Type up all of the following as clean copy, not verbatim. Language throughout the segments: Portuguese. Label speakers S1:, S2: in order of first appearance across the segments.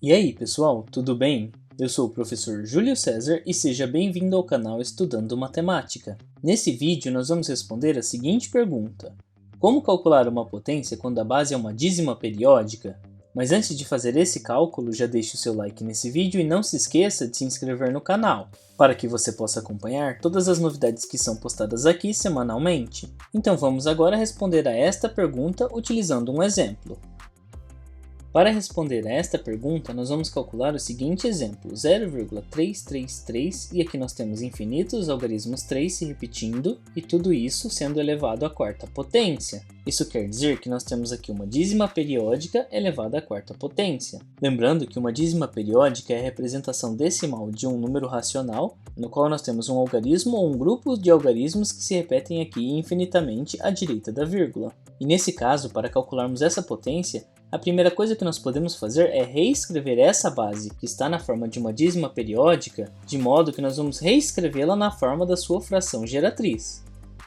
S1: E aí, pessoal, tudo bem? Eu sou o professor Júlio César e seja bem-vindo ao canal Estudando Matemática. Nesse vídeo, nós vamos responder a seguinte pergunta: como calcular uma potência quando a base é uma dízima periódica? Mas antes de fazer esse cálculo, já deixe o seu like nesse vídeo e não se esqueça de se inscrever no canal, para que você possa acompanhar todas as novidades que são postadas aqui semanalmente. Então vamos agora responder a esta pergunta utilizando um exemplo. Para responder a esta pergunta, nós vamos calcular o seguinte exemplo, 0,333, e aqui nós temos infinitos algarismos 3 se repetindo, e tudo isso sendo elevado à quarta potência. Isso quer dizer que nós temos aqui uma dízima periódica elevada à quarta potência. Lembrando que uma dízima periódica é a representação decimal de um número racional, no qual nós temos um algarismo ou um grupo de algarismos que se repetem aqui infinitamente à direita da vírgula. E nesse caso, para calcularmos essa potência, a primeira coisa que nós podemos fazer é reescrever essa base, que está na forma de uma dízima periódica, de modo que nós vamos reescrevê-la na forma da sua fração geratriz.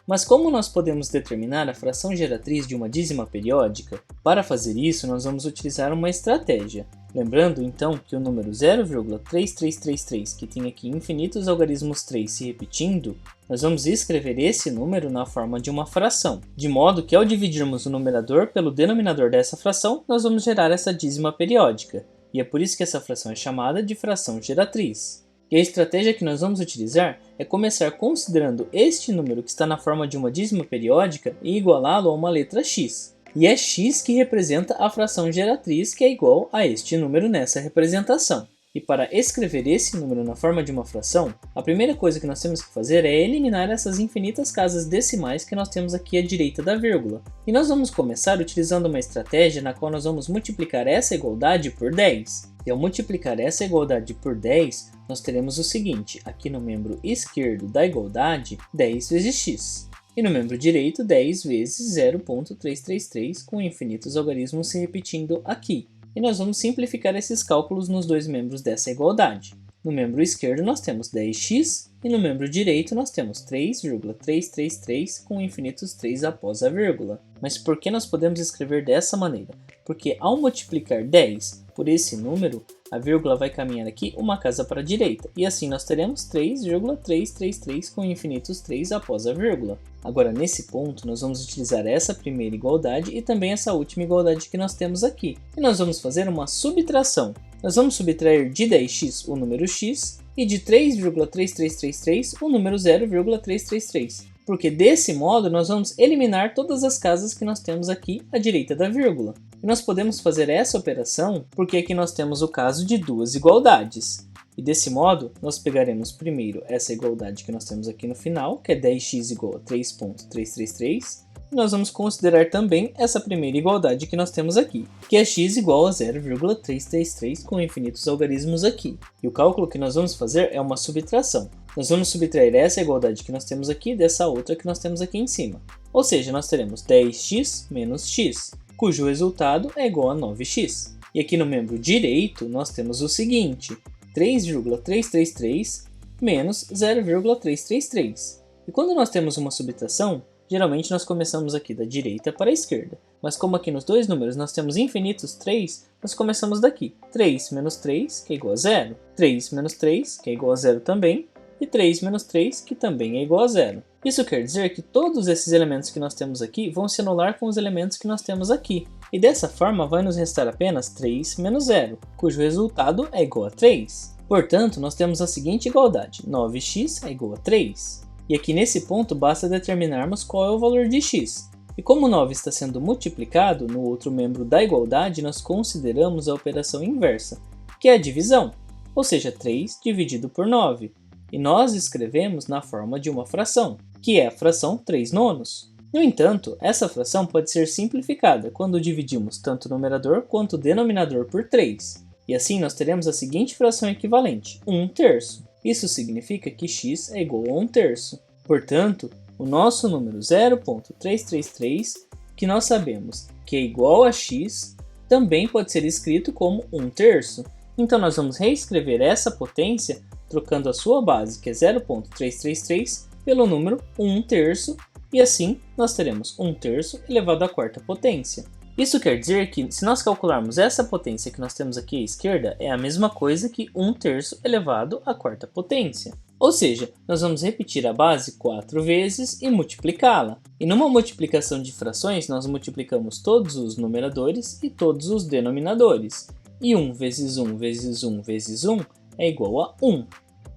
S1: Mas como nós podemos determinar a fração geratriz de uma dízima periódica? Para fazer isso, nós vamos utilizar uma estratégia. Lembrando, então, que o número 0,3333, que tem aqui infinitos algarismos 3 se repetindo, nós vamos escrever esse número na forma de uma fração, de modo que ao dividirmos o numerador pelo denominador dessa fração, nós vamos gerar essa dízima periódica, e é por isso que essa fração é chamada de fração geratriz. E a estratégia que nós vamos utilizar é começar considerando este número que está na forma de uma dízima periódica e igualá-lo a uma letra x. E é x que representa a fração geratriz, que é igual a este número nessa representação. E para escrever esse número na forma de uma fração, a primeira coisa que nós temos que fazer é eliminar essas infinitas casas decimais que nós temos aqui à direita da vírgula. E nós vamos começar utilizando uma estratégia na qual nós vamos multiplicar essa igualdade por 10. E ao multiplicar essa igualdade por 10, nós teremos o seguinte, aqui no membro esquerdo da igualdade, 10 vezes x. E no membro direito, 10 vezes 0,333, com infinitos algarismos se repetindo aqui. E nós vamos simplificar esses cálculos nos dois membros dessa igualdade. No membro esquerdo nós temos 10x e no membro direito nós temos 3,333 com infinitos 3 após a vírgula. Mas por que nós podemos escrever dessa maneira? Porque ao multiplicar 10 por esse número, a vírgula vai caminhar aqui uma casa para a direita, e assim nós teremos 3,333 com infinitos 3 após a vírgula. Agora, nesse ponto, nós vamos utilizar essa primeira igualdade e também essa última igualdade que nós temos aqui. E nós vamos fazer uma subtração. Nós vamos subtrair de 10x o número x e de 3,3333 o número 0,333. Porque desse modo nós vamos eliminar todas as casas que nós temos aqui à direita da vírgula. E nós podemos fazer essa operação porque aqui nós temos o caso de duas igualdades. E desse modo, nós pegaremos primeiro essa igualdade que nós temos aqui no final, que é 10x igual a 3,333. E nós vamos considerar também essa primeira igualdade que nós temos aqui, que é x igual a 0,333 com infinitos algarismos aqui. E o cálculo que nós vamos fazer é uma subtração. Nós vamos subtrair essa igualdade que nós temos aqui dessa outra que nós temos aqui em cima. Ou seja, nós teremos 10x menos x, cujo resultado é igual a 9x. E aqui no membro direito nós temos o seguinte, 3,333 menos 0,333. E quando nós temos uma subtração, geralmente nós começamos aqui da direita para a esquerda. Mas como aqui nos dois números nós temos infinitos 3, nós começamos daqui. 3 menos 3, que é igual a 0. 3 menos 3, que é igual a 0 também. E 3 menos 3, que também é igual a 0. Isso quer dizer que todos esses elementos que nós temos aqui vão se anular com os elementos que nós temos aqui. E dessa forma vai nos restar apenas 3 menos 0, cujo resultado é igual a 3. Portanto, nós temos a seguinte igualdade, 9x é igual a 3. E aqui nesse ponto basta determinarmos qual é o valor de x. E como 9 está sendo multiplicado no outro membro da igualdade, nós consideramos a operação inversa, que é a divisão, ou seja, 3 dividido por 9. E nós escrevemos na forma de uma fração, que é a fração 3 nonos. No entanto, essa fração pode ser simplificada quando dividimos tanto o numerador quanto o denominador por 3. E assim nós teremos a seguinte fração equivalente, 1/3. Isso significa que x é igual a 1/3. Portanto, o nosso número 0,333, que nós sabemos que é igual a x, também pode ser escrito como 1/3. Então nós vamos reescrever essa potência trocando a sua base, que é 0,333, pelo número 1/3, e assim nós teremos 1/3 elevado à quarta potência. Isso quer dizer que, se nós calcularmos essa potência que nós temos aqui à esquerda, é a mesma coisa que 1/3 elevado à quarta potência. Ou seja, nós vamos repetir a base 4 vezes e multiplicá-la. E numa multiplicação de frações, nós multiplicamos todos os numeradores e todos os denominadores. E 1 vezes 1 vezes 1 vezes 1 é igual a 1.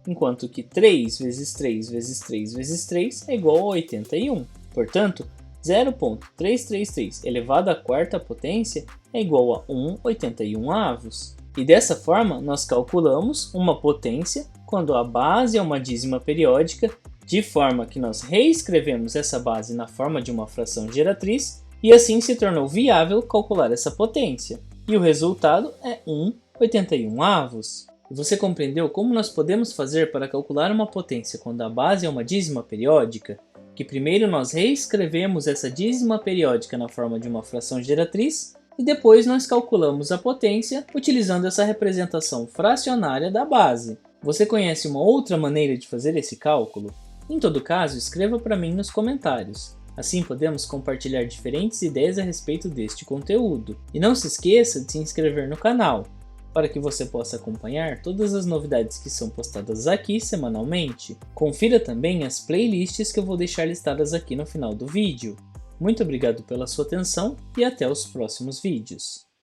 S1: Enquanto que 3 vezes 3 vezes 3 vezes 3 é igual a 81. Portanto, 0,333 elevado à quarta potência é igual a 1/81. E dessa forma, nós calculamos uma potência quando a base é uma dízima periódica, de forma que nós reescrevemos essa base na forma de uma fração geratriz, e assim se tornou viável calcular essa potência. E o resultado é 1/81. E você compreendeu como nós podemos fazer para calcular uma potência quando a base é uma dízima periódica? Que primeiro nós reescrevemos essa dízima periódica na forma de uma fração geratriz e depois nós calculamos a potência utilizando essa representação fracionária da base. Você conhece uma outra maneira de fazer esse cálculo? Em todo caso, escreva para mim nos comentários. Assim podemos compartilhar diferentes ideias a respeito deste conteúdo. E não se esqueça de se inscrever no canal, para que você possa acompanhar todas as novidades que são postadas aqui semanalmente. Confira também as playlists que eu vou deixar listadas aqui no final do vídeo. Muito obrigado pela sua atenção e até os próximos vídeos.